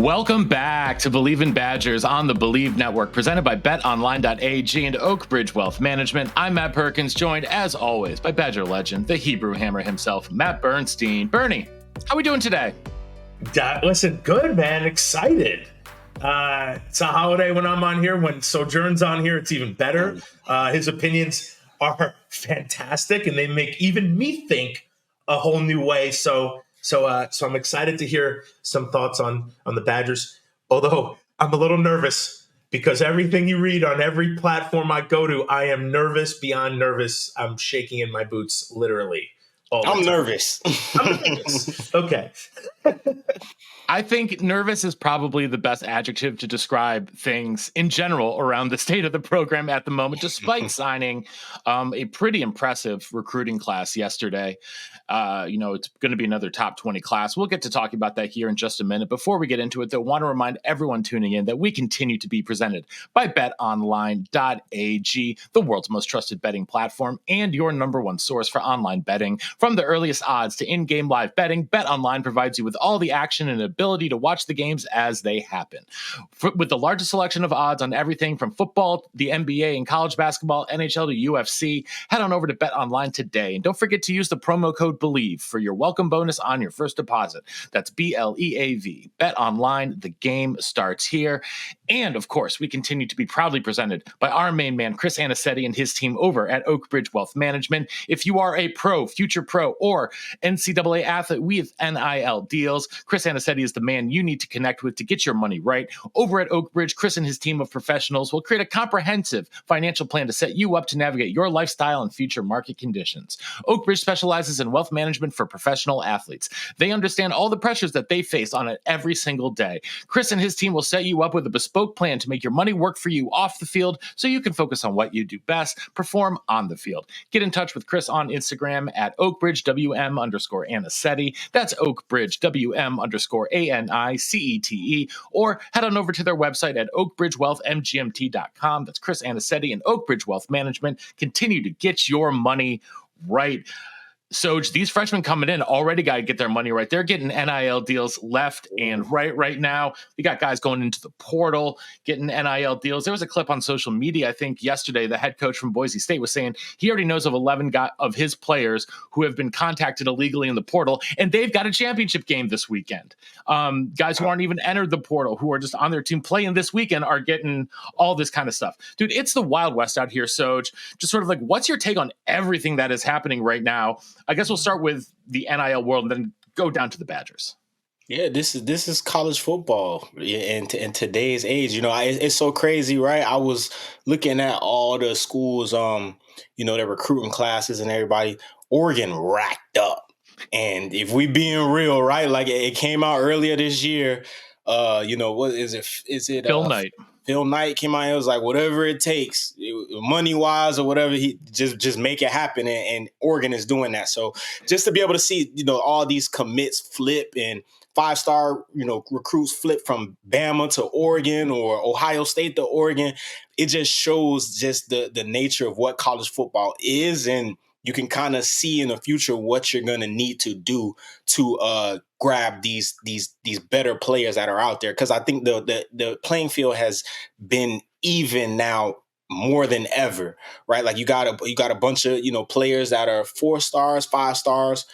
Welcome back to Believe in Badgers on the Believe Network, presented by betonline.ag and Oakbridge Wealth Management. I'm Matt Perkins, joined as always by Badger legend, the Hebrew Hammer himself, Matt Bernstein. Bernie, how we doing today? Listen, good, man. Excited. It's a holiday when I'm on here. When Sojourn's on here, it's even better. His opinions are fantastic, and they make even me think a whole new way. So I'm excited to hear some thoughts on the Badgers. Although I'm a little nervous because everything you read on every platform I go to, I am nervous beyond nervous. I'm shaking in my boots, literally. I'm nervous. I'm nervous. Okay. I think nervous is probably the best adjective to describe things in general around the state of the program at the moment, despite signing a pretty impressive recruiting class yesterday. It's going to be another top 20 class. We'll get to talking about that here in just a minute. Before we get into it, though, I want to remind everyone tuning in that we continue to be presented by betonline.ag, the world's most trusted betting platform and your number one source for online betting. From the earliest odds to in-game live betting, BetOnline provides you with all the action and ability to watch the games as they happen. With the largest selection of odds on everything from football, the NBA, and college basketball, NHL to UFC, head on over to BetOnline today. And don't forget to use the promo code BELIEVE for your welcome bonus on your first deposit. That's BLEAV. BetOnline, the game starts here. And of course, we continue to be proudly presented by our main man, Chris Anicetti, and his team over at Oakbridge Wealth Management. If you are a pro, future pro, or NCAA athlete with NIL deals, Chris Anicetti is the man you need to connect with to get your money right. Over at Oakbridge, Chris and his team of professionals will create a comprehensive financial plan to set you up to navigate your lifestyle and future market conditions. Oakbridge specializes in wealth management for professional athletes. They understand all the pressures that they face on it every single day. Chris and his team will set you up with a bespoke plan to make your money work for you off the field so you can focus on what you do best, perform on the field. Get in touch with Chris on Instagram at OakbridgeWM_Anicetti. That's OakbridgeWM_ANICETE, or head on over to their website at oakbridgewealthmgmt.com. That's Chris Anicetti and Oakbridge Wealth Management. Continue to get your money right. Soj, these freshmen coming in already got to get their money right. They're getting NIL deals left and right now. We got guys going into the portal, getting NIL deals. There was a clip on social media, I think yesterday, the head coach from Boise State was saying he already knows of 11 of his players who have been contacted illegally in the portal, and they've got a championship game this weekend. Guys who aren't even entered the portal, who are just on their team playing this weekend, are getting all this kind of stuff. Dude, it's the Wild West out here, Soj. Just sort of like, what's your take on everything that is happening right now? I guess we'll start with the NIL world and then go down to the Badgers. Yeah, this is college football in today's age. It's so crazy, right? I was looking at all the schools, their recruiting classes and everybody. Oregon racked up, and if we being real, right? Like it came out earlier this year. What is it? Is it Phil Knight? Phil Knight came out and was like, whatever it takes, money-wise or whatever, he just make it happen. And Oregon is doing that. So just to be able to see, all these commits flip and five-star, recruits flip from Bama to Oregon or Ohio State to Oregon, it just shows just the nature of what college football is. And you can kind of see in the future what you're going to need to do to grab these better players that are out there. Because I think the playing field has been even now more than ever, right? Like you got a bunch of players that are 4 stars, 5 stars,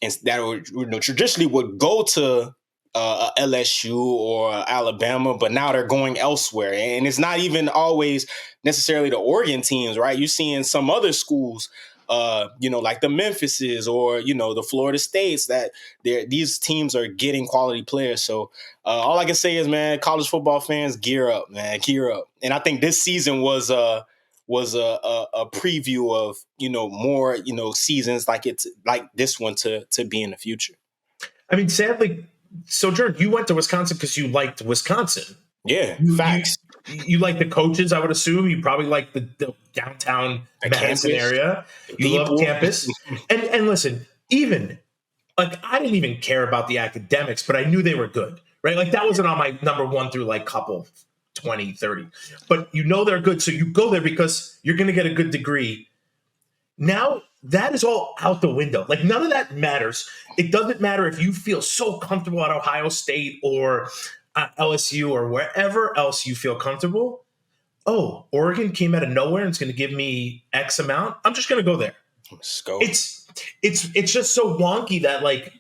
and that would traditionally would go to LSU or Alabama, but now they're going elsewhere. And it's not even always necessarily the Oregon teams, right? You're seeing some other schools, like the Memphises or, the Florida States, that these teams are getting quality players. So all I can say is, man, college football fans, gear up, man, gear up. And I think this season was a preview of, more, seasons like this one to be in the future. I mean, sadly, Sojourn, you went to Wisconsin because you liked Wisconsin. Yeah, facts. You like the coaches, I would assume. You probably like the downtown Madison area. You love campus. And listen, even like I didn't even care about the academics, but I knew they were good, right? Like that wasn't on my number one through like couple 20, 30. But they're good. So you go there because you're going to get a good degree. Now that is all out the window. Like none of that matters. It doesn't matter if you feel so comfortable at Ohio State or LSU or wherever else you feel comfortable. Oh, Oregon came out of nowhere and it's going to give me X amount. I'm just going to go there. Let's go. It's just so wonky that like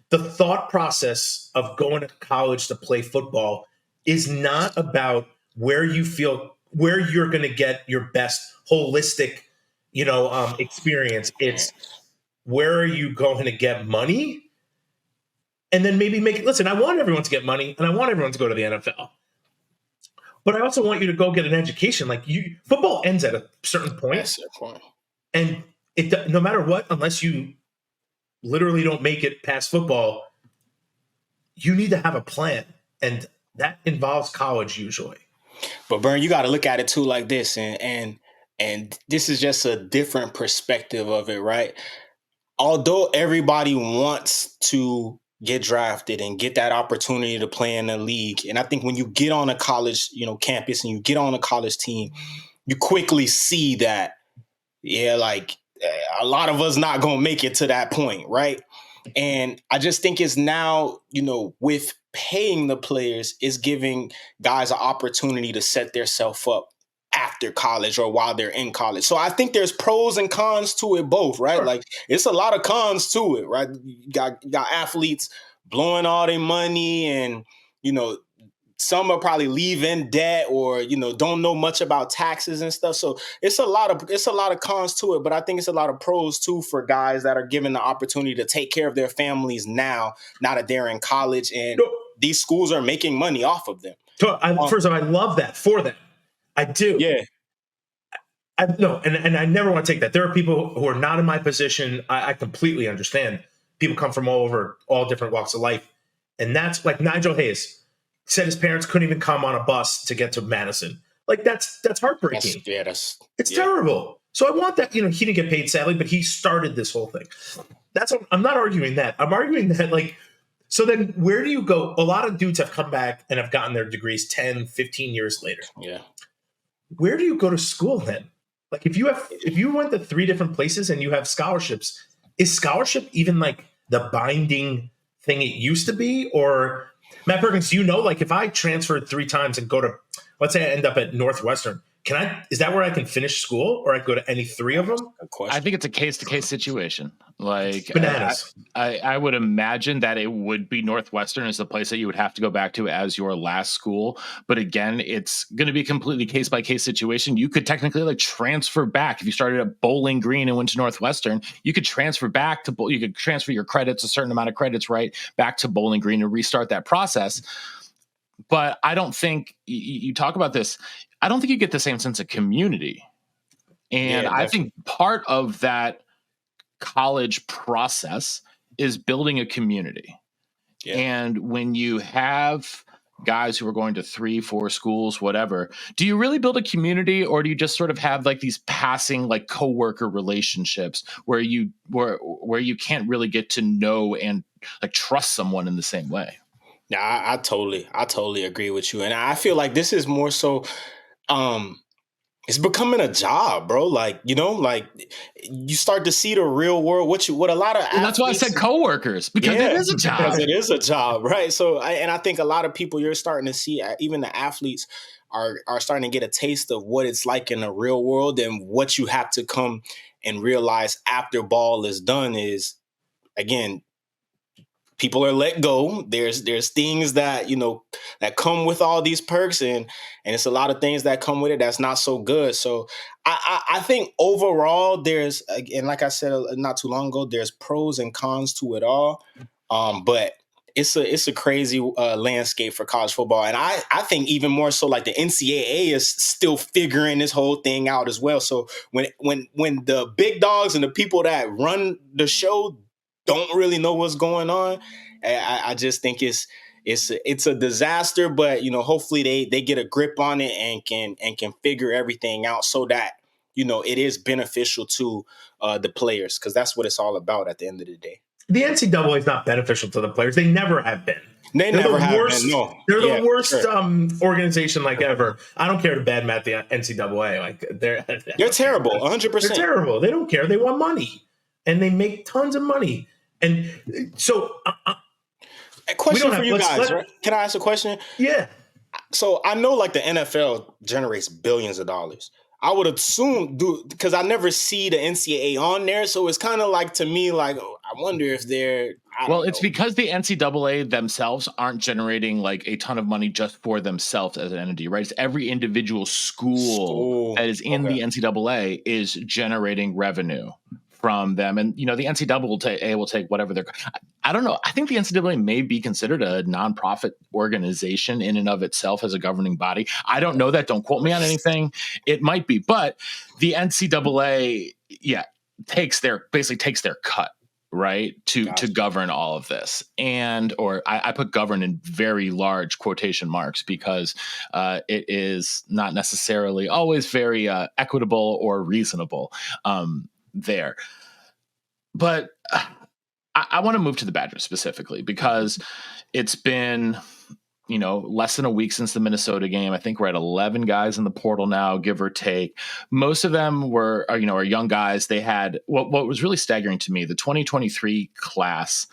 the thought process of going to college to play football is not about where you feel where you're going to get your best holistic, experience. It's where are you going to get money, and then maybe make it. Listen, I want everyone to get money, and I want everyone to go to the NFL, but I also want you to go get an education. Like football ends at a certain point. That's their point. And no matter what, unless you literally don't make it past football, you need to have a plan, and that involves college usually. But Bern, you got to look at it too like this, and this is just a different perspective of it, right? Although everybody wants to get drafted and get that opportunity to play in the league, and I think when you get on a college, campus and you get on a college team, you quickly see that, like a lot of us not gonna make it to that point, right? And I just think it's now, with paying the players, is giving guys an opportunity to set themselves up after college or while they're in college. So I think there's pros and cons to it both, right? Sure. Like it's a lot of cons to it, right? You got athletes blowing all their money, and some are probably leave in debt or don't know much about taxes and stuff. So it's a lot of cons to it, but I think it's a lot of pros too for guys that are given the opportunity to take care of their families now that they're in college, and these schools are making money off of them. So first of all, I love that for them. I do. Yeah. And I never want to take that. There are people who are not in my position. I completely understand. People come from all different walks of life. And that's like Nigel Hayes said his parents couldn't even come on a bus to get to Madison. Like that's heartbreaking. It's terrible. So I want that, he didn't get paid sadly, but he started this whole thing. I'm not arguing that. I'm arguing that so then where do you go? A lot of dudes have come back and have gotten their degrees 10, 15 years later. Yeah. Where do you go to school then? Like if you went to 3 different places and you have scholarships, is scholarship even like the binding thing it used to be? Or Matt Perkins, like if I transferred 3 times and go to, let's say I end up at Northwestern, is that where I can finish school, or I go to any 3 of them? I think it's a case-to-case situation. Like bananas. I would imagine that it would be Northwestern is the place that you would have to go back to as your last school. But again, it's going to be a completely case-by-case situation. You could technically transfer back. If you started at Bowling Green and went to Northwestern, you could transfer back to you could transfer your credits, a certain amount of credits, right, back to Bowling Green and restart that process. But I don't think you talk about this. I don't think you get the same sense of community. And I think part of that college process is building a community. Yeah. And when you have guys who are going to 3, 4 schools, whatever, do you really build a community, or do you just sort of have these passing coworker relationships where you can't really get to know and trust someone in the same way? Yeah, I totally agree with you. And I feel like this is more so it's becoming a job, bro. You start to see the real world. What a lot of athletes, that's why I said coworkers, because it is a job. Because it is a job, right? So, I think a lot of people, you're starting to see, even the athletes are starting to get a taste of what it's like in the real world, and what you have to come and realize after ball is done is, again, people are let go. There's things that that come with all these perks, and it's a lot of things that come with it that's not so good. So I think overall there's, and like I said not too long ago, there's pros and cons to it all. But it's a crazy landscape for college football, and I think even more so the NCAA is still figuring this whole thing out as well. So when the big dogs and the people that run the show don't really know what's going on, I just think it's a disaster. But hopefully they get a grip on it and can figure everything out so that it is beneficial to the players, because that's what it's all about at the end of the day. The NCAA is not beneficial to the players. They never have been. They're the worst organization ever. I don't care to badmouth the NCAA. They're terrible. 100%. They're terrible. They don't care. They want money, and they make tons of money. And so A question for you guys, let's right? Can I ask a question? yeah. So I know like the NFL generates billions of dollars. I would assume because I never see the NCAA on there, so it's kind of like to me like I wonder if they're Well, it's because the NCAA themselves aren't generating like a ton of money just for themselves as an entity, right? It's every individual school that is in the NCAA is generating revenue from them. And, the NCAA will take whatever they're, I don't know. I think the NCAA may be considered a nonprofit organization in and of itself as a governing body. I don't know that. Don't quote me on anything. It might be, but the NCAA, basically takes their cut, right, to govern all of this. And I put govern in very large quotation marks because it is not necessarily always very equitable or reasonable there. But I want to move to the Badgers specifically because it's been less than a week since the Minnesota game. I think we're at 11 guys in the portal now, give or take. Most of them are young guys. They had what was really staggering to me, the 2023 class,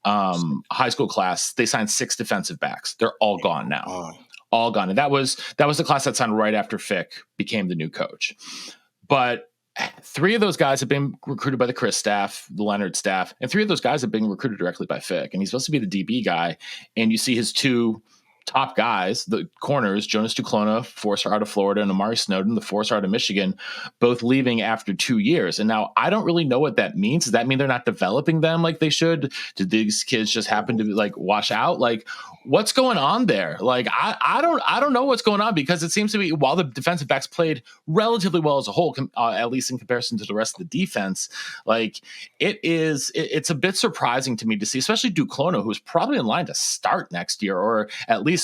high school class, they signed 6 defensive backs. They're all gone now. All gone. And that was the class that signed right after Fick became the new coach. But 3 of those guys have been recruited by the Chris staff, the Leonard staff, and 3 of those guys have been recruited directly by Fick. And he's supposed to be the DB guy. And you see his 2 top guys, the corners, Jonas Duclona, 4-star out of Florida, and Amari Snowden, the 4-star out of Michigan, both leaving after 2 years. And now I don't really know what that means. Does that mean they're not developing them like they should? Did these kids just happen to like wash out? Like, what's going on there? Like, I don't know what's going on, because it seems to be, while the defensive backs played relatively well as a whole, at least in comparison to the rest of the defense, like it's a bit surprising to me to see, especially Duclona, who's probably in line to start next year, or at least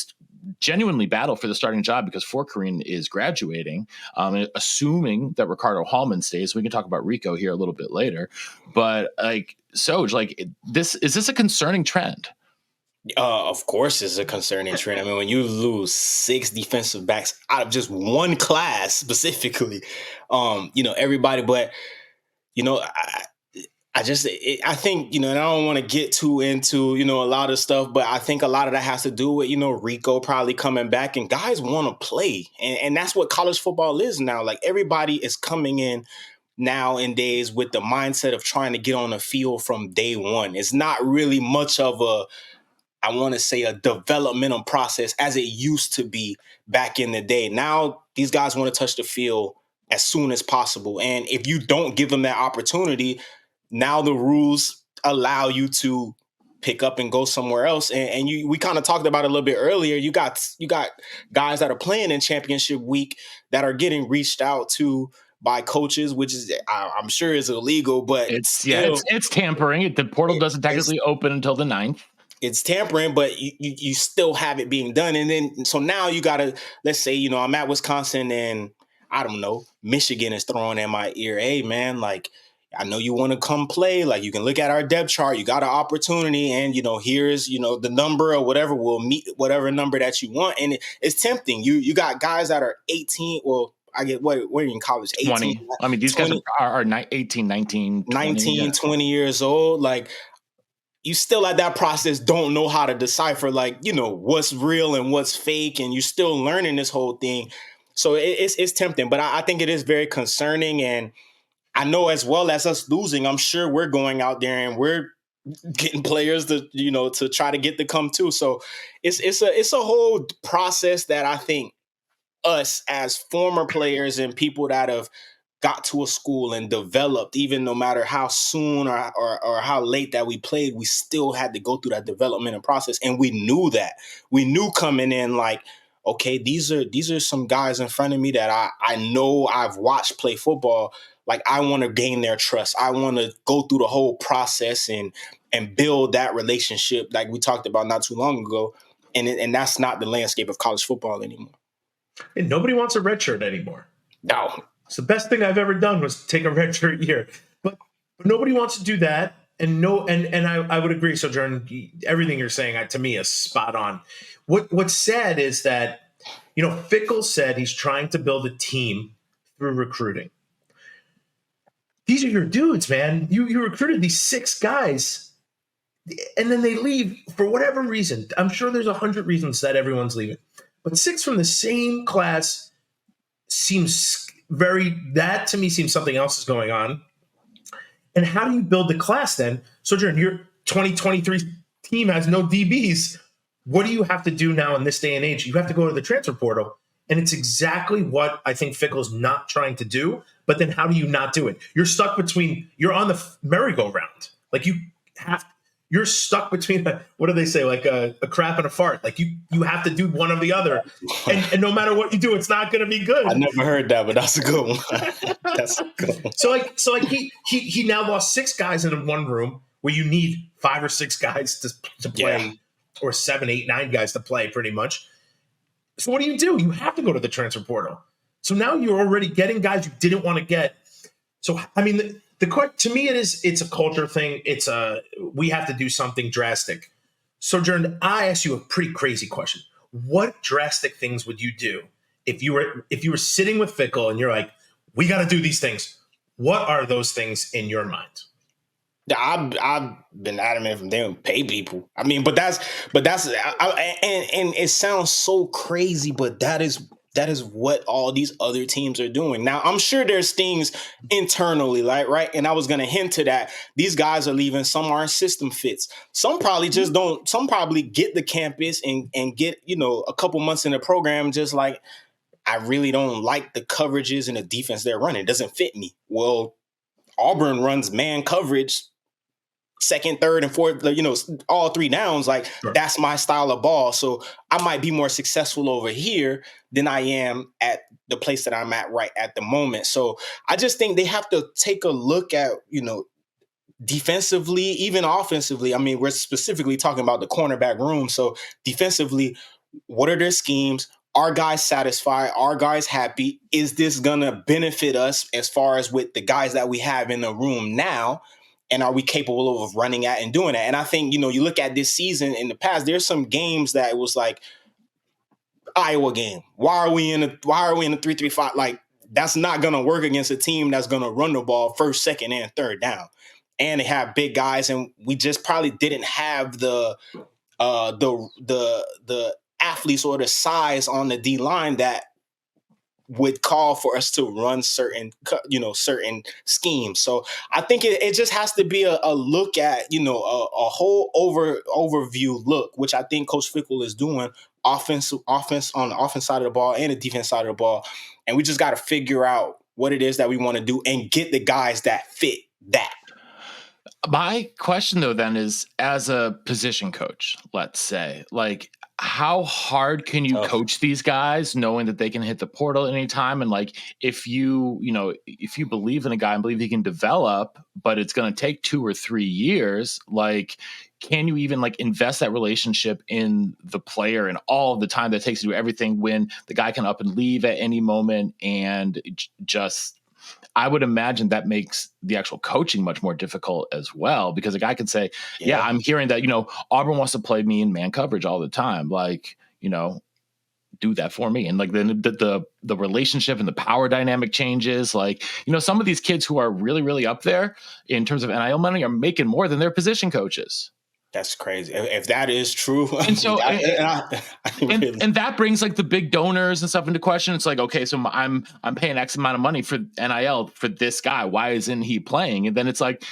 genuinely battle for the starting job, because Forkerine is graduating, assuming that Ricardo Hallman stays. We can talk about Rico here a little bit later, but like, Soj, like, is this a concerning trend? Of course, it's a concerning trend. I mean, when you lose 6 defensive backs out of just one class specifically, everybody, but I think, and I don't want to get too into, a lot of stuff, but I think a lot of that has to do with, Rico probably coming back, and guys want to play. And that's what college football is now. Like, everybody is coming in nowadays with the mindset of trying to get on the field from day one. It's not really much of a developmental process as it used to be back in the day. Now, these guys want to touch the field as soon as possible. And if you don't give them that opportunity, now the rules allow you to pick up and go somewhere else. And we kind of talked about it a little bit earlier. You got guys that are playing in championship week that are getting reached out to by coaches, which is, I'm sure, is illegal, but it's tampering. The portal doesn't technically open until the 9th. It's tampering, but you still have it being done. And then, so now you got to, let's say, I'm at Wisconsin and I don't know, Michigan is throwing in my ear, hey man, like, I know you want to come play. Like, you can look at our depth chart. You got an opportunity, and here's the number or whatever will meet whatever number that you want. And it's tempting. You got guys that are 18. Well, I get what are you in college? 18. 20. I mean, these 20, guys are 18, 19, 20, 20 years old. Like, you still at that process don't know how to decipher, like, what's real and what's fake, and you're still learning this whole thing. So it's tempting, but I think it is very concerning. And I know, as well as us losing, I'm sure we're going out there and we're getting players to, to try to get to come too. So it's a whole process that I think us as former players and people that have got to a school and developed, even no matter how soon or how late that we played, we still had to go through that development and process. And we knew that. We knew coming in, like, okay, these are some guys in front of me that I know I've watched play football. Like, I want to gain their trust. I want to go through the whole process and build that relationship like we talked about not too long ago. And that's not the landscape of college football anymore. And nobody wants a red shirt anymore. No. It's the best thing I've ever done was take a red shirt year. But nobody wants to do that. And I would agree, Sojourn, everything you're saying to me is spot on. What's sad is that, Fickle said he's trying to build a team through recruiting. These are your dudes, man. You recruited these 6 guys And then they leave for whatever reason. I'm sure there's 100 reasons that everyone's leaving, but 6 from the same class seems that to me seems something else is going on. And how do you build the class then? Sojourn, your 2023 team has no DBs. What do you have to do now in this day and age? You have to go to the transfer portal. And it's exactly what I think Fickle's not trying to do. But then how do you not do it? You're stuck you're on the merry-go-round. Like you're stuck between, what do they say? Like a crap and a fart. Like you have to do one or the other. And no matter what you do, it's not going to be good. I never heard that, but that's a good one. That's a good one. So he now lost 6 guys in one room where you need 5 or 6 guys to play, or 7, 8, 9 guys to play pretty much. So what do? You have to go to the transfer portal. So now you're already getting guys you didn't want to get. So, I mean, to me, it's a culture thing. We have to do something drastic. Sojourn, I asked you a pretty crazy question. What drastic things would you do if you were sitting with Fickle and you're like, we got to do these things? What are those things in your mind? I've been adamant from them pay people. I mean, but that's and it sounds so crazy, but that is what all these other teams are doing. Now, I'm sure there's things internally, like, right? And I was going to hint to that. These guys are leaving. Some aren't system fits. Some probably just don't. Some probably get the campus and get, a couple months in the program, just like, I really don't like the coverages and the defense they're running. It doesn't fit me. Well, Auburn runs man coverage, second, third, and fourth, all 3 downs. Like, sure. That's my style of ball. So I might be more successful over here than I am at the place that I'm at right at the moment. So I just think they have to take a look at, defensively, even offensively. I mean, we're specifically talking about the cornerback room. So defensively, what are their schemes? Are guys satisfied? Are guys happy? Is this going to benefit us as far as with the guys that we have in the room now? And are we capable of running at and doing that? And I think, you look at this season in the past, there's some games that it was like Iowa game. Why are we in a 3-3-5? Like, that's not going to work against a team that's going to run the ball first, second, and third down. And they have big guys, and we just probably didn't have the athletes or the size on the D line that would call for us to run certain schemes. So I think it just has to be a look at, a whole overview look, which I think Coach Fickle is doing offense on the offense side of the ball and the defense side of the ball. And we just got to figure out what it is that we want to do and get the guys that fit that. My question, though, then is, as a position coach, let's say, like, how hard can you coach these guys knowing that they can hit the portal at any time? And like, if you believe in a guy and believe he can develop, but it's going to take 2 or 3 years, like, can you even like invest that relationship in the player and all of the time that it takes to do everything when the guy can up and leave at any moment? And just, I would imagine that makes the actual coaching much more difficult as well, because a guy could say, yeah, I'm hearing that, Auburn wants to play me in man coverage all the time. Like, do that for me. And like the relationship and the power dynamic changes. Like, some of these kids who are really, really up there in terms of NIL money are making more than their position coaches. That's crazy. If that is true. And so, and that brings like the big donors and stuff into question. It's like, okay, so I'm paying X amount of money for NIL for this guy. Why isn't he playing? And then it's like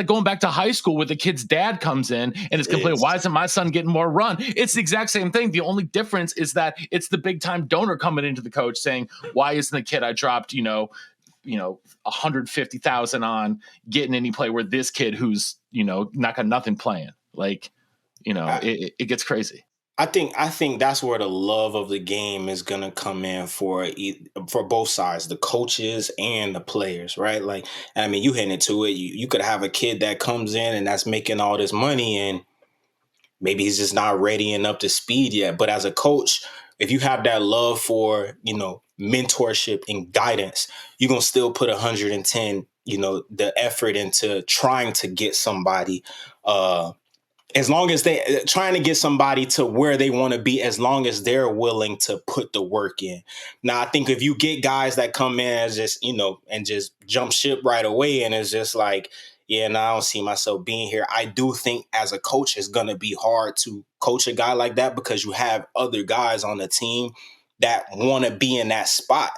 going back to high school where the kid's dad comes in and is complaining, why isn't my son getting more run? It's the exact same thing. The only difference is that it's the big time donor coming into the coach saying, why isn't the kid I dropped, $150,000 on getting any play, where this kid who's, not got nothing playing? Like, it gets crazy. I think that's where the love of the game is gonna come in for both sides, the coaches and the players, right? Like, I mean, you hitting into it. You could have a kid that comes in and that's making all this money, and maybe he's just not ready and up to speed yet. But as a coach, if you have that love for, mentorship and guidance, you're gonna still put 110, the effort into trying to get somebody. As long as trying to get somebody to where they want to be, as long as they're willing to put the work in. Now, I think if you get guys that come in as just, and just jump ship right away, and it's just like, yeah, no, I don't see myself being here. I do think as a coach, it's going to be hard to coach a guy like that because you have other guys on the team that want to be in that spot.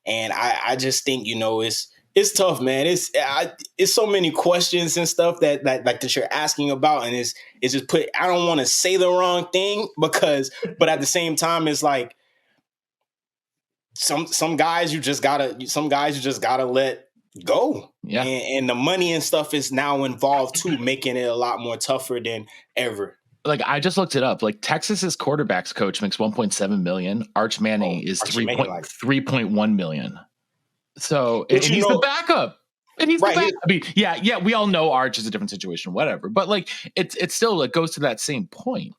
And I just think, it's tough, man. It's so many questions and stuff that you're asking about. And it's just I don't want to say the wrong thing but at the same time, it's like some guys you just gotta let go. Yeah. And the money and stuff is now involved too, making it a lot more tougher than ever. Like, I just looked it up. Like, Texas's quarterbacks coach makes $1.7 million. Arch Manning is 3.1 million. So, and he's the backup. And he's the backup. I mean, yeah, we all know Arch is a different situation, whatever. But like, it's still, it goes to that same point.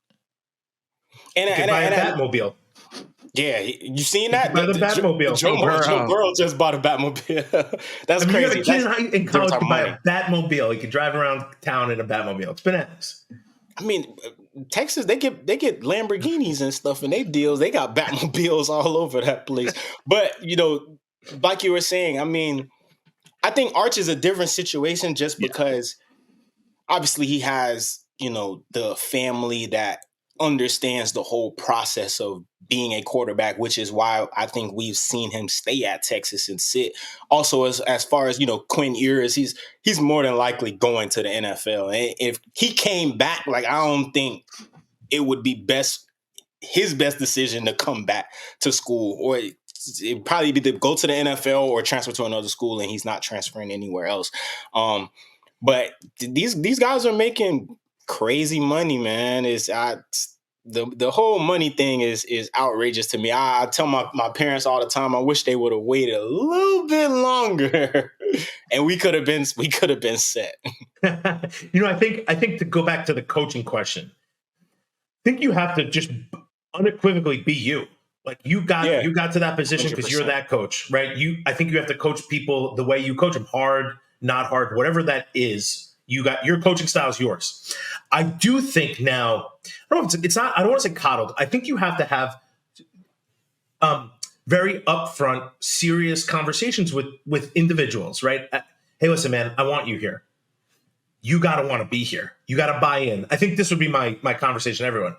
And buy a Batmobile. Yeah, you seen that? Buy the Batmobile. Joe Burrow just bought a Batmobile. That's crazy. You got a kid in college to buy a Batmobile. You can drive around town in a Batmobile. It's bananas. I mean, Texas, they get Lamborghinis and stuff in their deals. They got Batmobiles all over that place. But, like you were saying, I mean, I think Arch is a different situation just because obviously he has, the family that understands the whole process of being a quarterback, which is why I think we've seen him stay at Texas and sit. Also, as far as, Quinn Ewers, he's more than likely going to the NFL. And if he came back, like, I don't think it would be his best decision to come back to school, or it'd probably be to go to the NFL or transfer to another school, and he's not transferring anywhere else. But these guys are making crazy money, man. The whole money thing is outrageous to me. I tell my parents all the time, I wish they would have waited a little bit longer, and we could have been set. I think to go back to the coaching question, I think you have to just unequivocally be you. Like, you got to that position because you're that coach, right? I think you have to coach people the way you coach them, hard, not hard, whatever that is. You got your coaching style is yours. I do think now, I don't want to say coddled. I think you have to have very upfront, serious conversations with individuals, right? Hey, listen, man, I want you here. You got to want to be here. You got to buy in. I think this would be my conversation, everyone.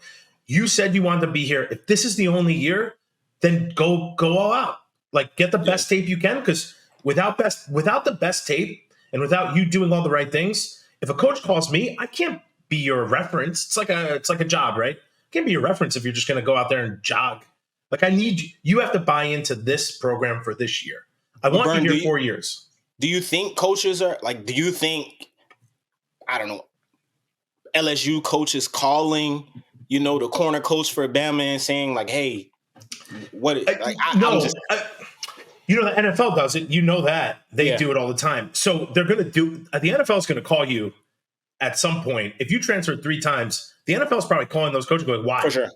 You said you wanted to be here. If this is the only year, then go all out. Like, get the best tape you can, because without the best tape and without you doing all the right things, if a coach calls me, I can't be your reference. It's like a job, right? I can't be your reference if you're just going to go out there and jog. Like, you have to buy into this program for this year. I want you here 4 years. Do you think coaches are like? Do you think, I don't know, LSU coaches calling, the corner coach for Bama and saying like, "Hey, what?" The NFL does it. You know that they do it all the time. So they're going to do. The NFL is going to call you at some point. If you transferred 3 times, the NFL is probably calling those coaches, going, "Why? For sure.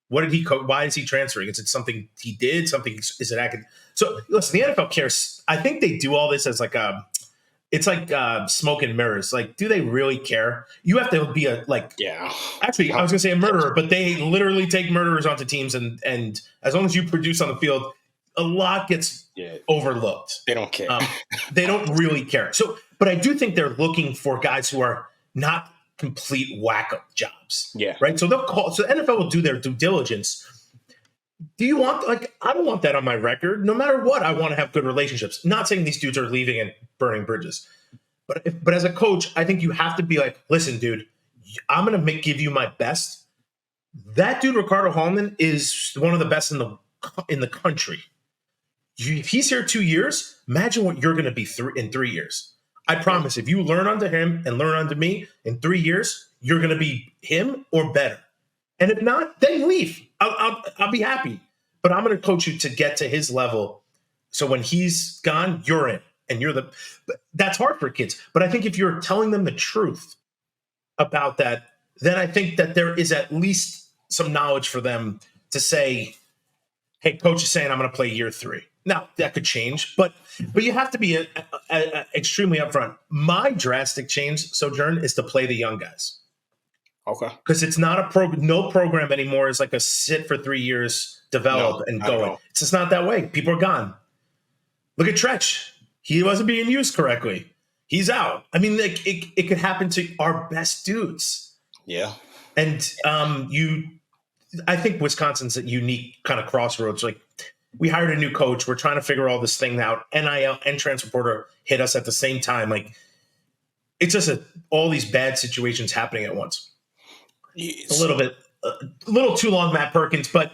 What did he? Why is he transferring? Is it something he did? Something? Is it academic?" So listen, the NFL cares. I think they do all this as like it's like smoke and mirrors. Like, do they really care? You have to be actually, I was gonna say a murderer, but they literally take murderers onto teams, and as long as you produce on the field, a lot gets overlooked. They don't care. They don't really care. So, but I do think they're looking for guys who are not complete whack-up jobs. Yeah. Right. So so the NFL will do their due diligence. Do you want, I don't want that on my record. No matter what, I want to have good relationships. Not saying these dudes are leaving and burning bridges. But as a coach, I think you have to be like, listen, dude, I'm going to give you my best. That dude, Ricardo Hallman, is one of the best in the country. If he's here 2 years, imagine what you're going to be in 3 years. I promise, if you learn under him and learn under me, in 3 years, you're going to be him or better. And if not, then leave. I'll be happy. But I'm going to coach you to get to his level. So when he's gone, you're in. And that's hard for kids. But I think if you're telling them the truth about that, then I think that there is at least some knowledge for them to say, hey, coach is saying I'm going to play year 3. Now, that could change, but you have to be extremely upfront. My drastic change, Sojourn, is to play the young guys. Okay. Because it's not no program anymore is like a sit for 3 years, develop, and go. It's just not that way. People are gone. Look at Tretch. He wasn't being used correctly. he's out. I mean, like it could happen to our best dudes. Yeah. And I think Wisconsin's a unique kind of crossroads. Like, we hired a new coach. We're trying to figure all this thing out. NIL and transfer portal hit us at the same time. Like, it's just all these bad situations happening at once. A little too long, Matt Perkins, but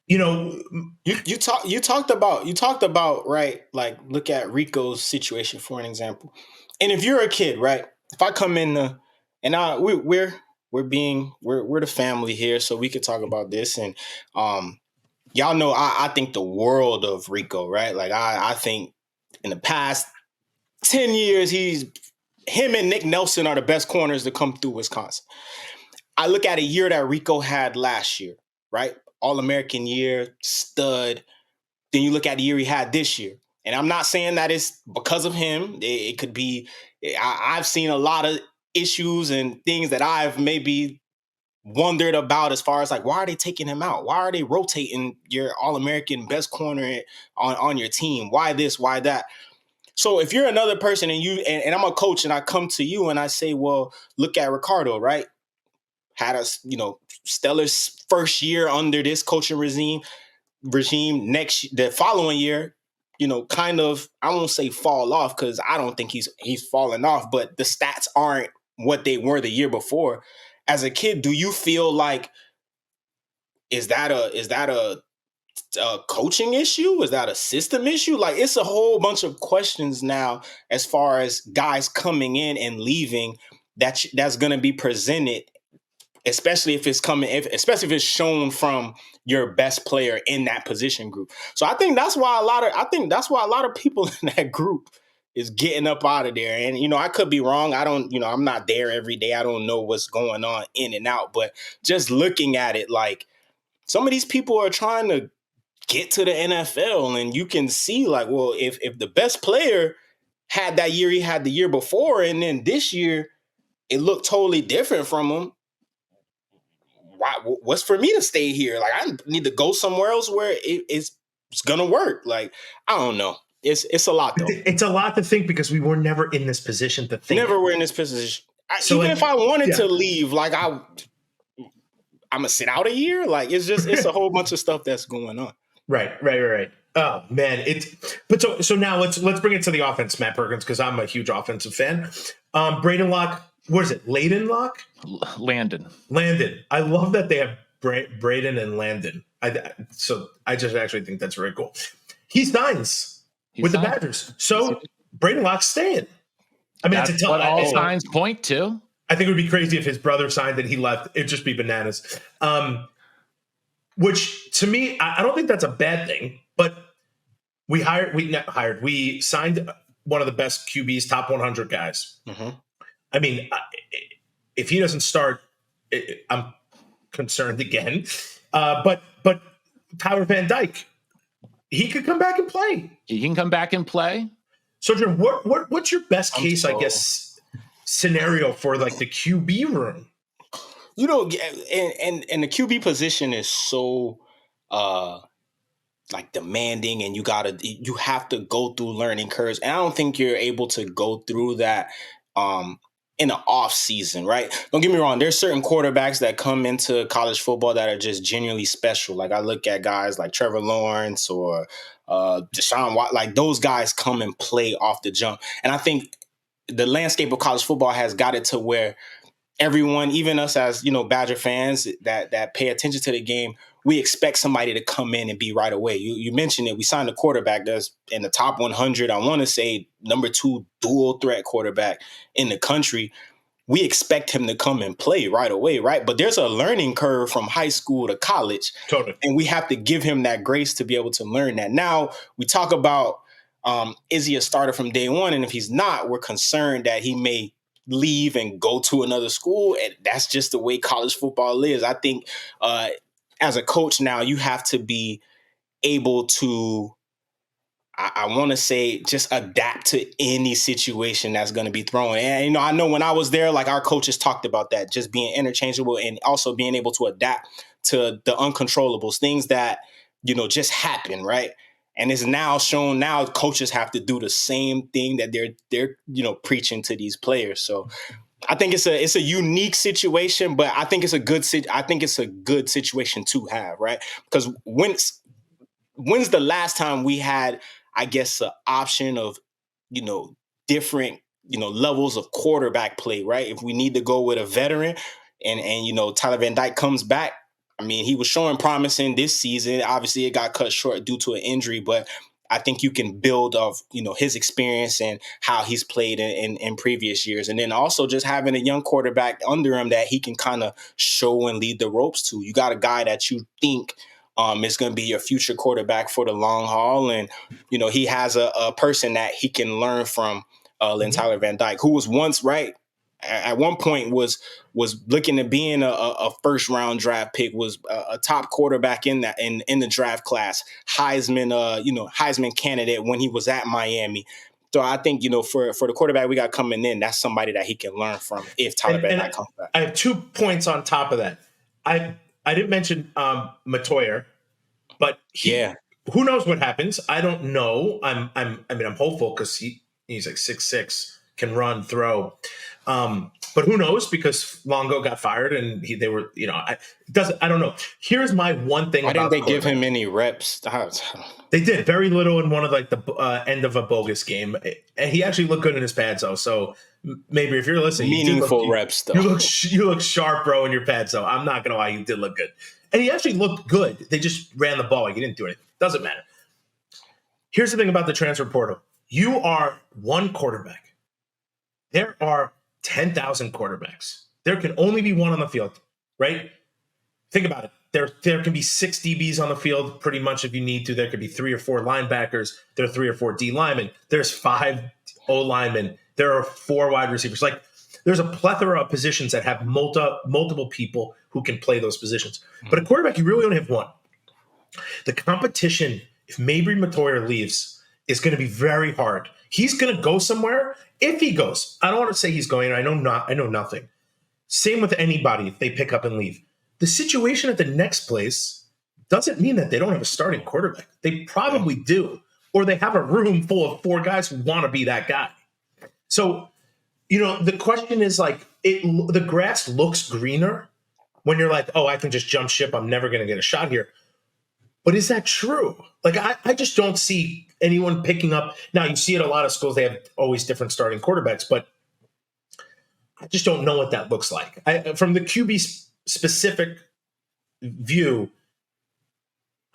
you talked about right, like, look at Rico's situation for an example. And if you're a kid, right, if I come in and we're the family here, so we could talk about this. And y'all know I think the world of Rico, right? Like, I think in the past 10 years, him and Nick Nelson are the best corners to come through Wisconsin. I look at a year that Rico had last year, right? All-American year, stud. Then you look at the year he had this year. And I'm not saying that it's because of him. It could be, I've seen a lot of issues and things that I've maybe wondered about, as far as like, why are they taking him out? Why are they rotating your All-American best corner on your team? Why this? Why that? So if you're another person and I'm a coach and I come to you and I say, well, look at Ricardo, right? Had a stellar first year under this coaching regime. The following year, kind of, I won't say fall off, because I don't think he's fallen off, but the stats aren't what they were the year before. As a kid, do you feel like, is that a coaching issue? Is that a system issue? Like, it's a whole bunch of questions now as far as guys coming in and leaving that's going to be presented, especially if it's shown from your best player in that position group. So I think that's why a lot of people in that group is getting up out of there. And, I could be wrong. I don't, I'm not there every day. I don't know what's going on in and out, but just looking at it, like, some of these people are trying to get to the NFL, and you can see, like, well, if the best player had that year he had the year before, and then this year it looked totally different from him, what's for me to stay here? Like, I need to go somewhere else where it's gonna work. Like, I don't know. It's a lot, though. It's a lot to think, because we were never in this position to think. Never were in this position. If I wanted to leave, like, I'm gonna sit out a year. Like, it's a whole bunch of stuff that's going on. Right. Oh man, so now let's bring it to the offense, Matt Perkins, because I'm a huge offensive fan. Braden Locke, what is it? Landon. I love that they have Braden and Landon. I just actually think that's very cool. He signs with the Badgers, so Braden Locke's staying. I mean, that's what all signs point to. I think it would be crazy if his brother signed and he left. It'd just be bananas. Which, to me, I don't think that's a bad thing. But we signed one of the best QBs, top 100 guys. Mm-hmm. I mean, if he doesn't start, I'm concerned again. But Tyler Van Dyke, he could come back and play. He can come back and play. Sojourn, what's your best case, I guess, scenario for like the QB room? And the QB position is so like demanding, and you have to go through learning curves. And I don't think you're able to go through that in the off season, right? Don't get me wrong. There's certain quarterbacks that come into college football that are just genuinely special. Like, I look at guys like Trevor Lawrence or Deshaun Watson. Like, those guys come and play off the jump. And I think the landscape of college football has got it to where everyone, even us as, Badger fans that pay attention to the game, we expect somebody to come in and be right away. You mentioned it. We signed a quarterback that's in the top 100. I want to say number 2 dual threat quarterback in the country. We expect him to come and play right away, right? But there's a learning curve from high school to college. Totally. And we have to give him that grace to be able to learn that. Now, we talk about, is he a starter from day one? And if he's not, we're concerned that he may leave and go to another school. And that's just the way college football is. I think as a coach now, you have to be able to, I want to say, just adapt to any situation that's going to be thrown. And, I know when I was there, like, our coaches talked about that, just being interchangeable and also being able to adapt to the uncontrollables, things that, just happen, right? And it's now shown, now coaches have to do the same thing that they're preaching to these players. So I think it's a unique situation, but I think it's a good situation to have, right? Because when's the last time we had, I guess, an option of, different, levels of quarterback play, right? If we need to go with a veteran and Tyler Van Dyke comes back, I mean, he was showing promising this season. Obviously, it got cut short due to an injury, but I think you can build off, his experience and how he's played in previous years. And then also just having a young quarterback under him that he can kind of show and lead the ropes to. You got a guy that you think is going to be your future quarterback for the long haul. And, he has a person that he can learn from, Lynn Tyler Van Dyke, who was once, right, at one point was looking at being a first round draft pick, was a top quarterback in the draft class, Heisman candidate when he was at Miami. So I think, for the quarterback we got coming in, that's somebody that he can learn from if Tyler Van Dyke comes back. I have 2 points on top of that. I didn't mention Matoyer, but who knows what happens? I don't know. I'm hopeful because he's like 6'6", can run, throw. But who knows? Because Longo got fired, and they were, I don't know. Here's my one thing. Why didn't they give him any reps? They did very little in one of the end of a bogus game, and he actually looked good in his pads though. So maybe if you're listening, meaningful reps though. You look sharp, bro, in your pads though. I'm not gonna lie, you did look good, and he actually looked good. They just ran the ball. He didn't do anything. Doesn't matter. Here's the thing about the transfer portal. You are one quarterback. There are 10,000 quarterbacks. There can only be one on the field, right? Think about it. There can be 6 DBs on the field pretty much if you need to. There could be 3 or 4 linebackers. There are 3 or 4 D linemen. There's 5 O linemen. There are 4 wide receivers. Like, there's a plethora of positions that have multiple people who can play those positions. But a quarterback, you really only have one. The competition, if Mabry Matoyer leaves, is going to be very hard. He's going to go somewhere. If he goes, I don't want to say he's going. I know nothing. Same with anybody if they pick up and leave. The situation at the next place doesn't mean that they don't have a starting quarterback. They probably do, or they have a room full of 4 guys who want to be that guy. So, the question is like, the grass looks greener when you're like, oh, I can just jump ship. I'm never going to get a shot here. But is that true? Like, I just don't see anyone picking up. Now, you see at a lot of schools, they have always different starting quarterbacks, but I just don't know what that looks like. From the QB specific view,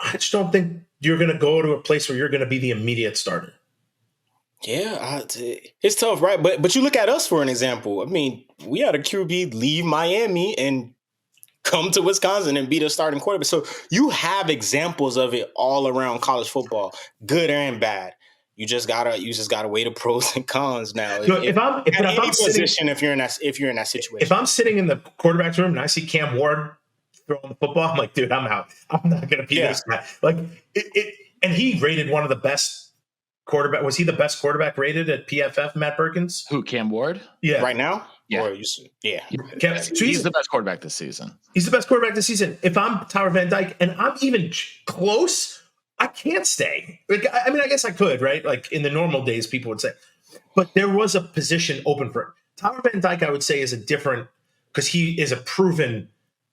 I just don't think you're going to go to a place where you're going to be the immediate starter. Yeah, it's tough, right? But you look at us for an example. I mean, we had a QB leave Miami and come to Wisconsin and be the starting quarterback. So you have examples of it all around college football, good and bad. You just gotta weigh the pros and cons now. If you're in that situation. If I'm sitting in the quarterback's room and I see Cam Ward throwing the football, I'm like, dude, I'm out. I'm not gonna be this guy. Like and he rated one of the best quarterback. Was he the best quarterback rated at PFF, Matt Perkins? Who, Cam Ward? Yeah. Right now? Yeah. So he's the best quarterback this season. He's the best quarterback this season. If I'm Tyler Van Dyke and I'm even close, I can't stay. Like, I mean, I guess I could, right? Like in the normal days, people would say. But there was a position open for him. Tyler Van Dyke, I would say, is a different because he is a proven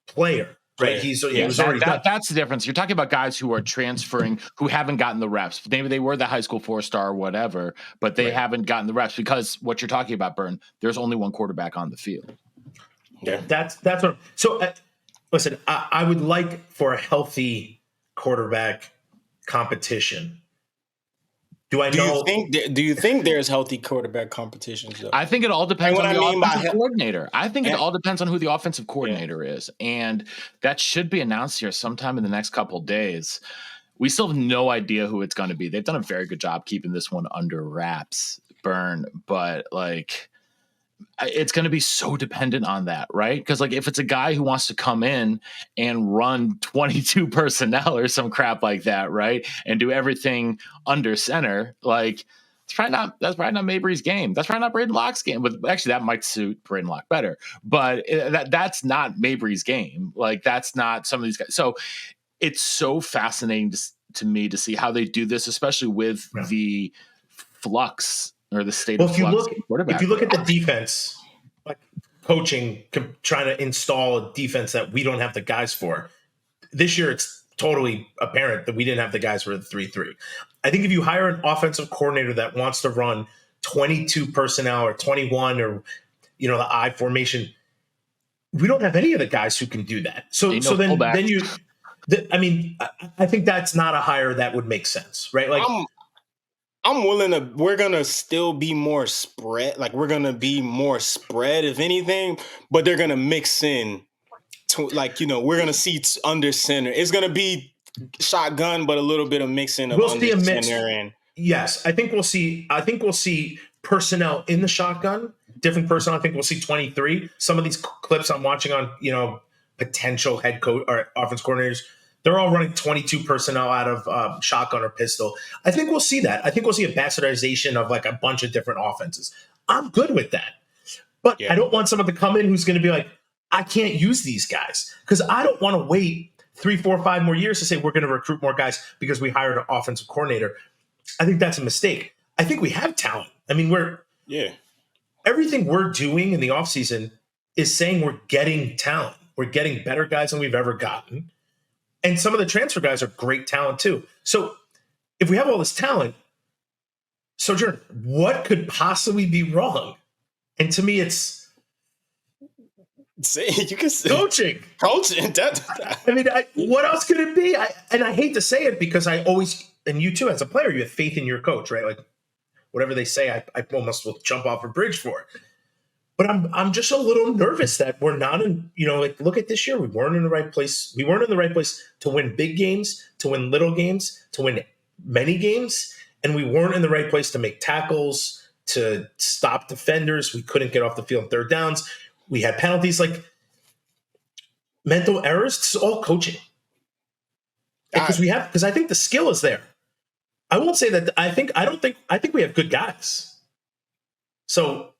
player. Right, he was already done. That's the difference. You're talking about guys who are transferring, who haven't gotten the reps. Maybe they were the high school 4-star or whatever, but they haven't gotten the reps because what you're talking about, Bern, there's only one quarterback on the field. Yeah, that's what. So, listen, I would like for a healthy quarterback competition. Do you think there's healthy quarterback competitions? Though? I think it all depends on the offensive coordinator. I think it all depends on who the offensive coordinator is. And that should be announced here sometime in the next couple of days. We still have no idea who it's going to be. They've done a very good job keeping this one under wraps, Bern. But like, it's going to be so dependent on that, right? Because like if it's a guy who wants to come in and run 22 personnel or some crap like that, right, and do everything under center, like that's probably not Mabry's game. That's probably not Braden Locke's game. But actually, that might suit Braden Locke better. But that's not Mabry's game. Like that's not some of these guys. So it's so fascinating to me to see how they do this, especially with the flux or the state Well, of if you flux. look at the defense, like coaching, trying to install a defense that we don't have the guys for this year, it's totally apparent that we didn't have the guys for the 3-3. I think if you hire an offensive coordinator that wants to run 22 personnel or 21 or the I formation, we don't have any of the guys who can do that. So then you. I mean, I think that's not a hire that would make sense, right? Like, I'm willing to. We're gonna still be more spread. Like we're gonna be more spread, if anything. But they're gonna mix in, we're gonna see under center. It's gonna be shotgun, but a little bit of mixing of under center. And yes, I think we'll see. Personnel in the shotgun, different personnel. I think we'll see 23. Some of these clips I'm watching on potential head coach or offense coordinators, they're all running 22 personnel out of shotgun or pistol. I think we'll see that. I think we'll see a bastardization of like a bunch of different offenses. I'm good with that. But I don't want someone to come in who's going to be like, I can't use these guys, because I don't want to wait 3, 4, 5 more years to say we're going to recruit more guys because we hired an offensive coordinator. I think that's a mistake. I think we have talent. I mean, everything we're doing in the offseason is saying we're getting talent. We're getting better guys than we've ever gotten. And some of the transfer guys are great talent too. So if we have all this talent, Sojourn, what could possibly be wrong? And to me, it's you can say coaching. I mean, what else could it be? I hate to say it because I always, and you too, as a player, you have faith in your coach, right? Like whatever they say, I almost will jump off a bridge for. But I'm just a little nervous that we're not in, look at this year. We weren't in the right place. We weren't in the right place to win big games, to win little games, to win many games. And we weren't in the right place to make tackles, to stop defenders. We couldn't get off the field on third downs. We had penalties, like mental errors. It's all coaching. Because I think the skill is there. I won't say that. I think we have good guys. So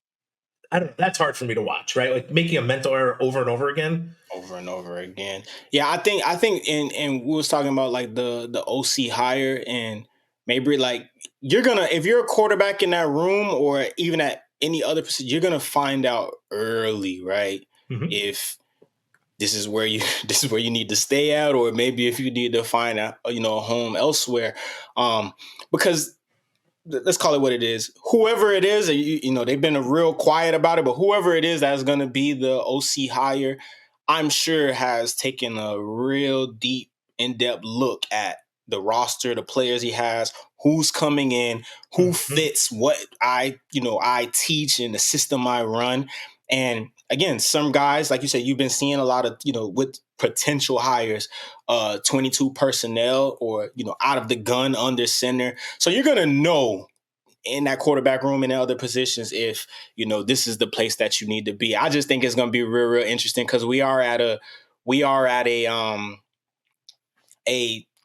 I don't know. That's hard for me to watch, right? Like making a mental error over and over again. Yeah, I think, and we was talking about like the OC hire, and maybe like if you're a quarterback in that room or even at any other position, you're gonna find out early, right? Mm-hmm. If this is where you need to stay at, or maybe if you need to find a home elsewhere, because. Let's call it what it is. Whoever it is, they've been real quiet about it, but whoever it is that's going to be the OC hire, I'm sure has taken a real deep, in-depth look at the roster, the players he has, who's coming in, who fits what I teach and the system I run. And again, some guys, like you said, you've been seeing a lot of, with potential hires, 22 personnel or, out of the gun under center. So you're going to know in that quarterback room and in other positions if, this is the place that you need to be. I just think it's going to be real, real interesting because we are at a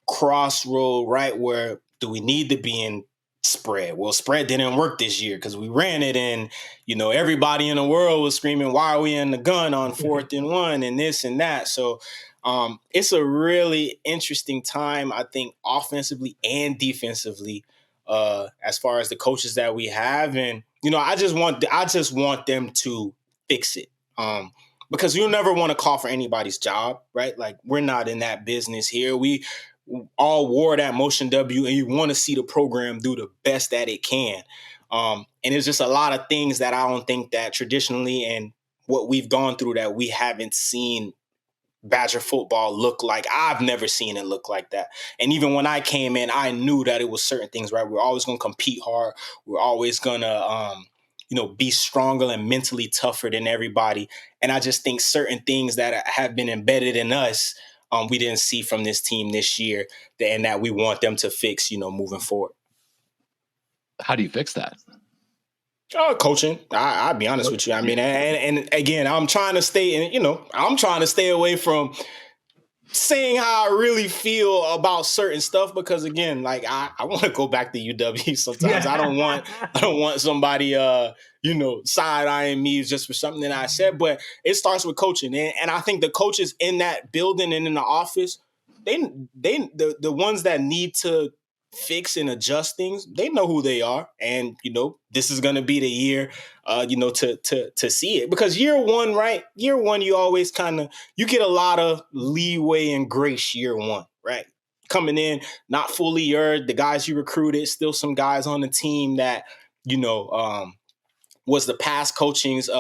crossroad, right? Where do we need to be in spread? Well, spread didn't work this year because we ran it, and everybody in the world was screaming, "Why are we in the gun on 4th and 1?" and this and that. So it's a really interesting time, I think, offensively and defensively, as far as the coaches that we have, and I just want them to fix it. Because you never want to call for anybody's job, right? Like we're not in that business here. We all wore that motion W, and you want to see the program do the best that it can. And it's just a lot of things that I don't think that traditionally and what we've gone through that we haven't seen Badger football look like. I've never seen it look like that. And even when I came in, I knew that it was certain things, right? We're always going to compete hard. We're always going to, be stronger and mentally tougher than everybody. And I just think certain things that have been embedded in us, we didn't see from this team this year, and that we want them to fix, moving forward. How do you fix that? Coaching. I'll be honest with you. I mean, and again, I'm trying to stay away from saying how I really feel about certain stuff because, again, like I want to go back to UW sometimes. I don't want somebody side-eyeing me just for something that I said, but it starts with coaching. And I think the coaches in that building and in the office the ones that need to fix and adjust things, they know who they are, and this is going to be the year to see it, because year one, right? Year one, you always you get a lot of leeway and grace year one, right? Coming in not fully the guys you recruited, still some guys on the team that was the past coaching's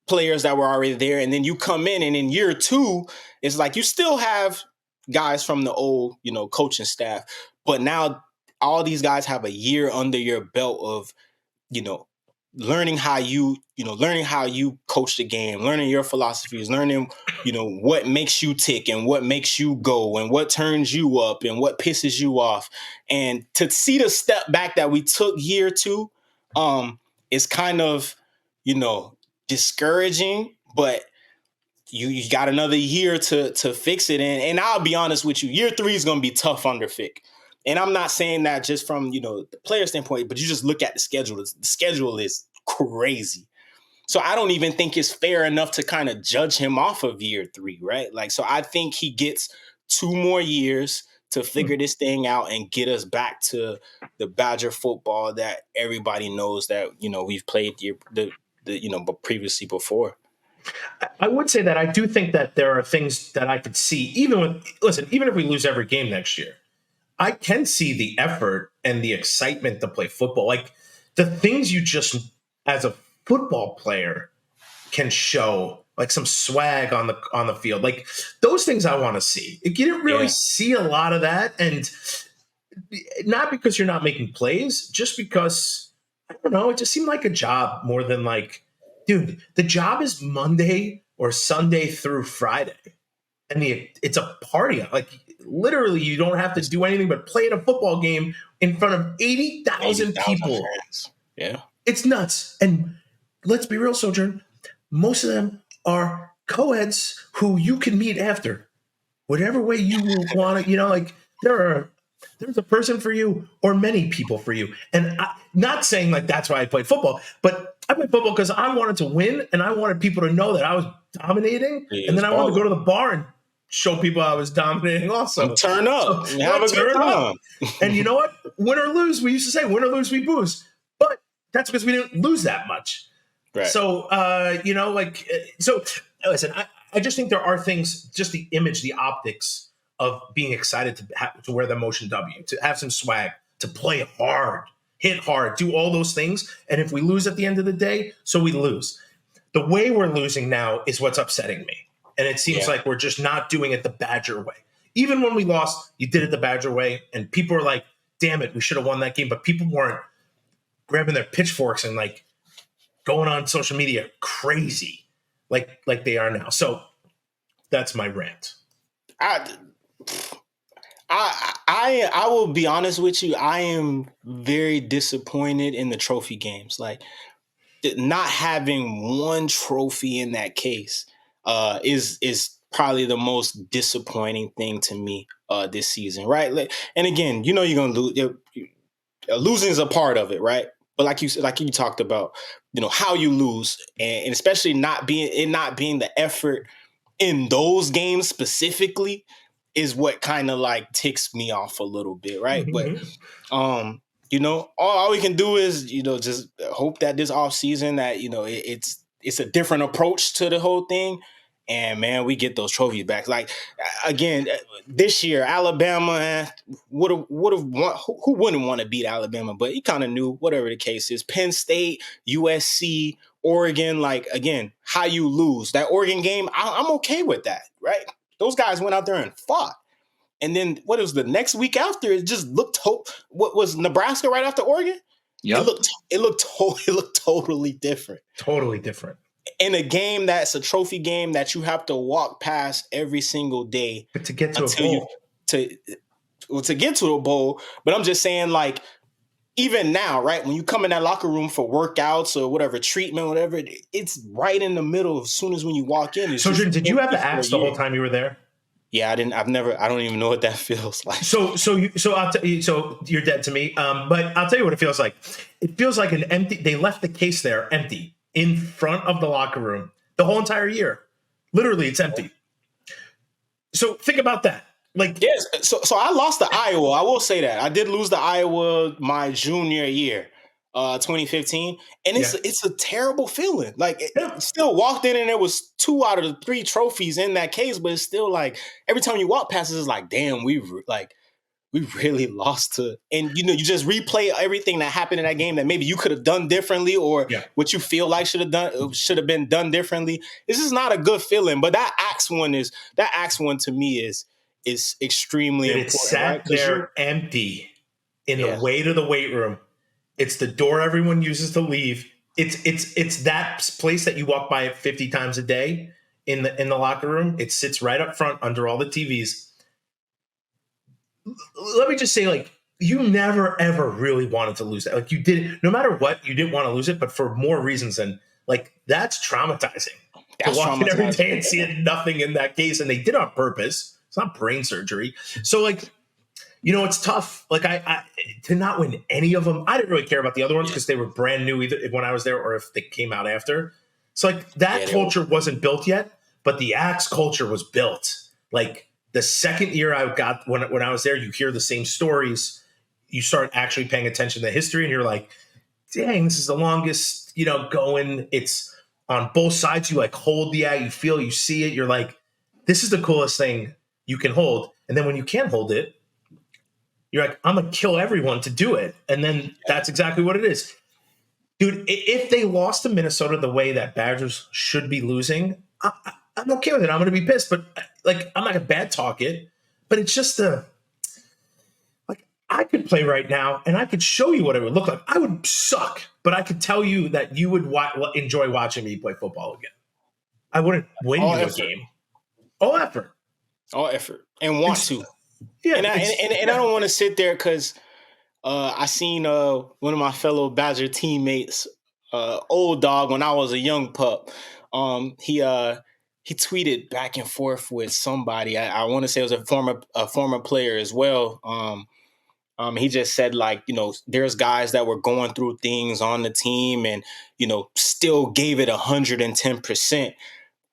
players that were already there, and then you come in, and in year two, it's like you still have guys from the old, coaching staff, but now all these guys have a year under your belt of, learning how you coach the game, learning your philosophies, learning, what makes you tick and what makes you go and what turns you up and what pisses you off. And to see the step back that we took year two, is kind of, discouraging, but you got another year to fix it. And I'll be honest with you, year three is going to be tough under Fick. And I'm not saying that just from, the player standpoint, but you just look at the schedule. The schedule is crazy. So I don't even think it's fair enough to kind of judge him off of year three, right? Like, so I think he gets 2 more years to figure this thing out and get us back to the Badger football that everybody knows that, we've played but previously before. I would say that I do think that there are things that I could see, even if we lose every game next year, I can see the effort and the excitement to play football. Like the things you just, as a football player, can show, like some swag on the field. Like those things I want to see. You didn't really see a lot of that. And not because you're not making plays, just because, I don't know, it just seemed like a job more than like, dude, the job is Monday or Sunday through Friday. And it's a party. Like literally, you don't have to do anything but play in a football game in front of 80,000 people. Fans. Yeah. It's nuts. And let's be real, Sojourn, most of them are co-eds who you can meet after. Whatever way you want to, like there's a person for you or many people for you. And not saying like that's why I played football, but I played football because I wanted to win and I wanted people to know that I was dominating. And then I wanted to go to the bar and show people I was dominating also. And turn up. So, have a good time. And you know what? Win or lose, we used to say, win or lose, we booze. But that's because we didn't lose that much. Right. So, listen, I just think there are things, just the image, the optics of being excited to wear the motion W, to have some swag, to play hard, hit hard, do all those things. And if we lose at the end of the day, so we lose. The way we're losing now is what's upsetting me. And it seems like we're just not doing it the Badger way. Even when we lost, you did it the Badger way. And people are like, damn it, we should have won that game. But people weren't grabbing their pitchforks and like going on social media crazy like they are now. So that's my rant. I will be honest with you. I am very disappointed in the trophy games. Like not having one trophy in that case is probably the most disappointing thing to me this season, right? And again, you're gonna lose. Losing is a part of it, right? But like you talked about, how you lose, and especially not being the effort in those games specifically is what kind of like ticks me off a little bit, right? Mm-hmm. But all we can do is just hope that this off season that it's a different approach to the whole thing. And man, we get those trophies back. Like again, this year, Alabama would have won. Who wouldn't want to beat Alabama? But he kind of knew, whatever the case is. Penn State, USC, Oregon. Like again, how you lose that Oregon game, I'm okay with that, right? Those guys went out there and fought. And then what was the next week after? It just looked. What was Nebraska right after Oregon? Yeah, it looked totally different. Totally different. In a game that's a trophy game that you have to walk past every single day, but to get to a bowl, to get to a bowl. But I'm just saying, like, even now, right, when you come in that locker room for workouts or whatever treatment, whatever, it's right in the middle. As soon as when you walk in. So, did you have the axe the whole time you were there? Yeah, I didn't. I don't even know what that feels like. So I'll tell you. So you're dead to me. But I'll tell you what it feels like. It feels like an empty. They left the case there empty in front of the locker room the whole entire year. Literally, it's empty. So think about that. Like, yes, so I lost to Iowa. I will say that I did lose to Iowa my junior year, 2015, and yeah, it's a terrible feeling. Like yeah, still walked in and there was 2 out of the 3 trophies in that case, but it's still like every time you walk past, it's like, damn, we really lost to, and you just replay everything that happened in that game that maybe you could have done differently, or yeah. what you feel like should have been done differently. This is not a good feeling, but that axe one to me is extremely And it important, right? sat there empty in the Yeah, way to the weight room. It's the door everyone uses to leave. It's that place that you walk by 50 times a day in the locker room. It sits right up front under all the TVs. Let me just say, like, you never ever really wanted to lose that. Like, you did, no matter what, you didn't want to lose it, but for more reasons than, like, that's traumatizing. To that's walk in every traumatizing. day and see nothing in that case, and they did on purpose. It's not brain surgery. So, like, it's tough. Like, I to not win any of them. I didn't really care about the other ones because they were brand new, either when I was there or if they came out after. So, like, that culture wasn't built yet, but the Axe culture was built. Like, the second year I got when I was there, you hear the same stories. You start actually paying attention to history, and you're like, dang, this is the longest, going. It's on both sides. You like hold the ag, you feel, you see it. You're like, this is the coolest thing you can hold. And then when you can't hold it, you're like, I'm gonna kill everyone to do it. And then that's exactly what it is. Dude, if they lost to Minnesota the way that Badgers should be losing, I'm okay with it. I'm gonna be pissed, but like, I'm not gonna bad talk it. But it's just like, I could play right now and I could show you what it would look like. I would suck, but I could tell you that you would enjoy watching me play football again. I wouldn't win you a game. All effort. All effort. And want to. Yeah. And I don't want to sit there because I seen one of my fellow Badger teammates, old dog, when I was a young pup. He tweeted back and forth with somebody. I want to say it was a former player as well. He just said, like, there's guys that were going through things on the team and, still gave it 110%.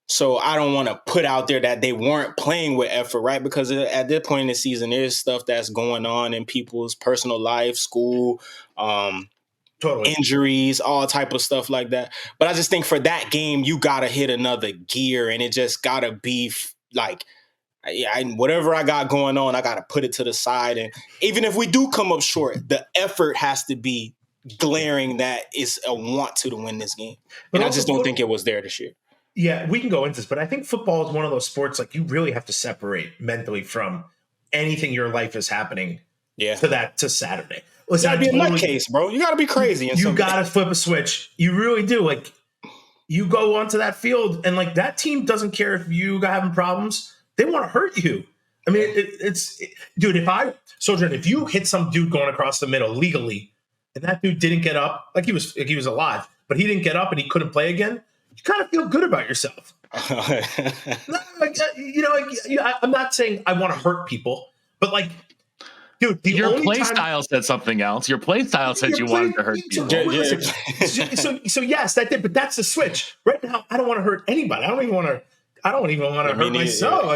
So I don't want to put out there that they weren't playing with effort, right? Because at this point in the season, there's stuff that's going on in people's personal life, school, totally. Injuries, all type of stuff like that. But I just think for that game, you got to hit another gear, and it just got to be like, whatever I got going on, I got to put it to the side. And even if we do come up short, the effort has to be glaring that is a want to win this game. And I just don't think it was there this year. Yeah, we can go into this, but I think football is one of those sports, like, you really have to separate mentally from anything in your life is happening to Saturday. Listen, you gotta be a nutcase, bro. You gotta be crazy. You gotta flip a switch. You really do. Like, you go onto that field, and like, that team doesn't care if you got having problems. They want to hurt you. I mean, dude. If you hit some dude going across the middle legally, and that dude didn't get up, like he was alive, but he didn't get up and he couldn't play again, you kind of feel good about yourself. I'm not saying I want to hurt people, but like, dude, your play style said something else. Your play style said you wanted to hurt people. So yes, that did, but that's the switch. Right now, I don't want to hurt anybody. I don't even want to hurt myself.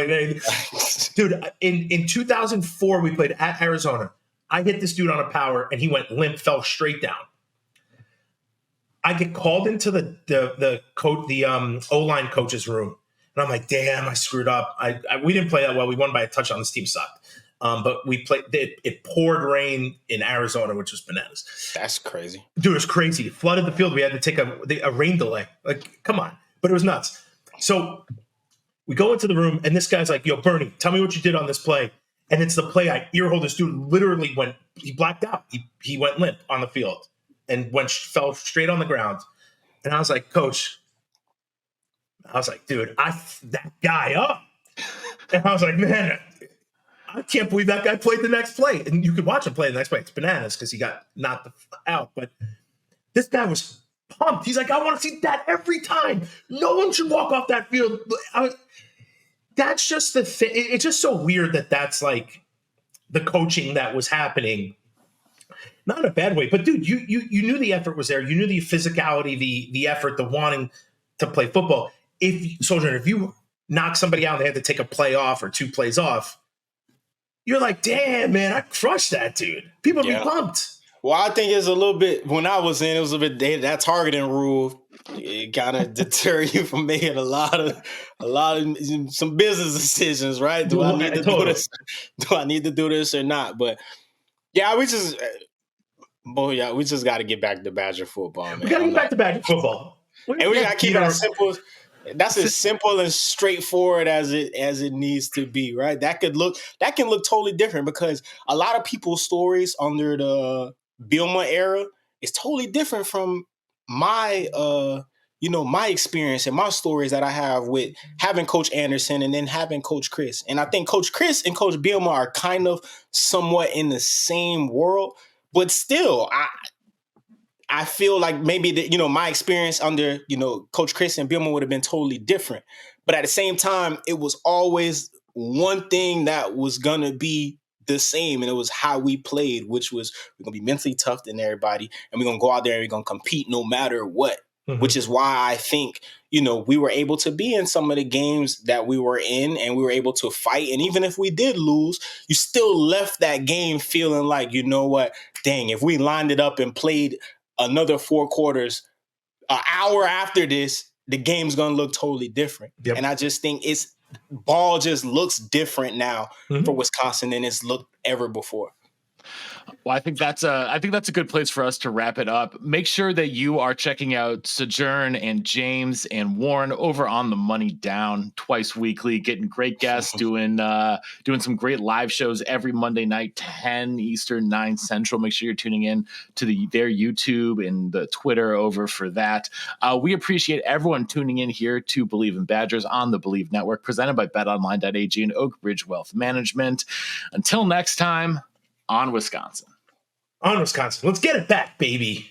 Dude, in 2004, we played at Arizona. I hit this dude on a power, and he went limp, fell straight down. I get called into the O-line coach's room, and I'm like, damn, I screwed up. We didn't play that well. We won by a touchdown. This team sucked. But we played. It poured rain in Arizona, which was bananas. That's crazy, dude. It was crazy. It flooded the field. We had to take a rain delay. Like, come on. But it was nuts. So we go into the room, and this guy's like, "Yo, Bernie, tell me what you did on this play." And it's the play I earhold. This dude literally he blacked out. He went limp on the field and fell straight on the ground. And I was like, Coach, dude, that guy up. And I was like, man, I can't believe that guy played the next play. And you could watch him play the next play. It's bananas because he got knocked out. But this guy was pumped. He's like, I want to see that every time. No one should walk off that field. That's just the thing. It's just so weird that that's like the coaching that was happening. Not in a bad way, but dude, you knew the effort was there. You knew the physicality, the effort, the wanting to play football. Sojourn, if you knock somebody out, they had to take a play off or 2 plays off. You're like, damn, man, I crushed that dude. People be pumped. Well, I think it's a little bit, when I was in, it was a bit, that targeting rule, it kind of deter you from making a lot of some business decisions, right? Do I need to do this? Do I need to do this or not? But yeah, we just got to get back to Badger football, man. We got to get back to Badger football. And we got to keep it as simple. That's as simple and straightforward as it needs to be, right? That can look totally different, because a lot of people's stories under the Bielema era is totally different from my my experience and my stories that I have with having Coach Anderson and then having Coach Chris. And I think Coach Chris and Coach Bielema are kind of somewhat in the same world, but still, I feel like maybe my experience under, Coach Chris and Bielema would have been totally different. But at the same time, it was always one thing that was going to be the same, and it was how we played, which was we're going to be mentally tough than everybody, and we're going to go out there and we're going to compete no matter what, which is why I think, we were able to be in some of the games that we were in, and we were able to fight. And even if we did lose, you still left that game feeling like, you know what, dang, if we lined it up and played another 4 quarters, an hour after this, the game's going to look totally different. Yep. And I just think ball just looks different now for Wisconsin than it's looked ever before. Well, I think that's a good place for us to wrap it up. Make sure that you are checking out Sojourn and James and Warren over on The Money Down twice weekly, getting great guests, doing some great live shows every Monday night, 10 Eastern, 9 Central. Make sure you're tuning in to their YouTube and the Twitter over for that. We appreciate everyone tuning in here to Believe in Badgers on the Believe Network, presented by BetOnline.ag and Oak Ridge Wealth Management. Until next time, on Wisconsin. On Wisconsin. Let's get it back, baby.